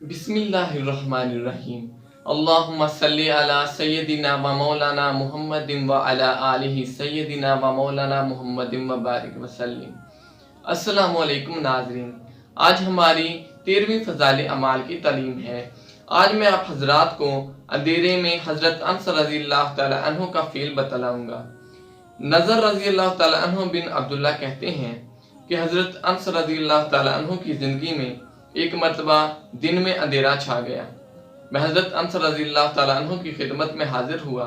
बिस्मिल्लाहिर्रहमानिर्रहीम। अल्लाहुम्मा सल्ली अला सय्यदिना व मौलाना मुहम्मदिन व अला आलिहि सय्यदिना व मौलाना मुहम्मदिन व बारिक वसल्लिम। अस्सलामु अलैकुम नाज़रीन, आज हमारी 13वीं फ़ज़ाइल अमाल की तालीम है। आज मैं आप हजरात को अंधेरे में हज़रत अनस रज़ियल्लाहु तआला अन्हु का फ़ील बतलाऊँगा। नज़र रज़ियल्लाहु तआला अन्हु बिन अब्दुल्लाह कहते हैं कि हज़रत अनस रज़ियल्लाहु तआला अन्हु की ज़िंदगी में एक मरतबा दिन में अंधेरा छा गया। मैं हज़रत अनस रज़ियल्लाहु तआला अन्हु की खिदमत में हाजिर हुआ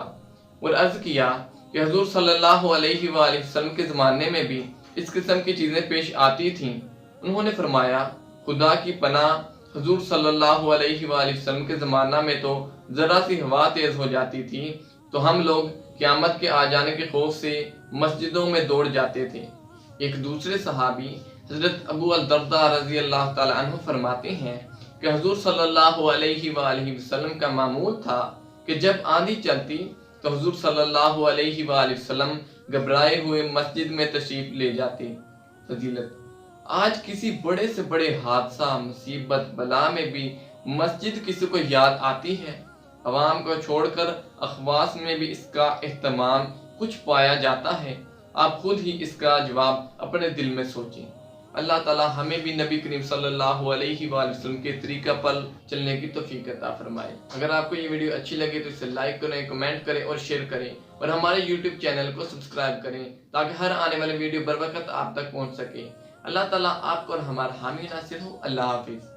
और अर्ज़ किया कि हुज़ूर सल्लल्लाहु अलैहि वसल्लम के ज़माने में भी इस किस्म की चीज़ें पेश आती थीं। उन्होंने फरमाया, खुदा की पनाह, हुज़ूर सल्लल्लाहु अलैहि वसल्लम के ज़माना में तो ज़रा सी हवा तेज़ हो जाती थी तो हम लोग क़यामत के आ जाने के खौफ से मस्जिदों में दौड़ जाते थे। एक दूसरे सहाबी हज़रत अबू अल-दर्दा रज़ियल्लाहु तआला अन्हु फरमाते हैं कि हुज़ूर सल्लल्लाहु अलैहि वसल्लम का मामूल था कि जब आंधी चलती तो हुज़ूर सल्लल्लाहु अलैहि वसल्लम घबराए हुए मस्जिद में तशरीफ़ ले जाते। फजीलत, आज किसी बड़े से बड़े हादसा, मुसीबत, बला में भी मस्जिद किसी को याद आती है। अवाम को छोड़कर अखवास में भी इसका एहतमाम कुछ पाया जाता है। आप खुद ही इसका जवाब अपने दिल में सोचें। अल्लाह ताला हमें भी नबी करीम सल्लल्लाहु अलैहि वसल्लम के तरीका पर चलने की तौफीक अता फरमाए। अगर आपको ये वीडियो अच्छी लगे तो इसे लाइक करें, कमेंट करें और शेयर करें और हमारे यूट्यूब चैनल को सब्सक्राइब करें ताकि हर आने वाली वीडियो बर वक्त आप तक पहुँच सके। अल्लाह ताला आपको और हमारा हामी नासिर हो। अल्लाह हाफिज़।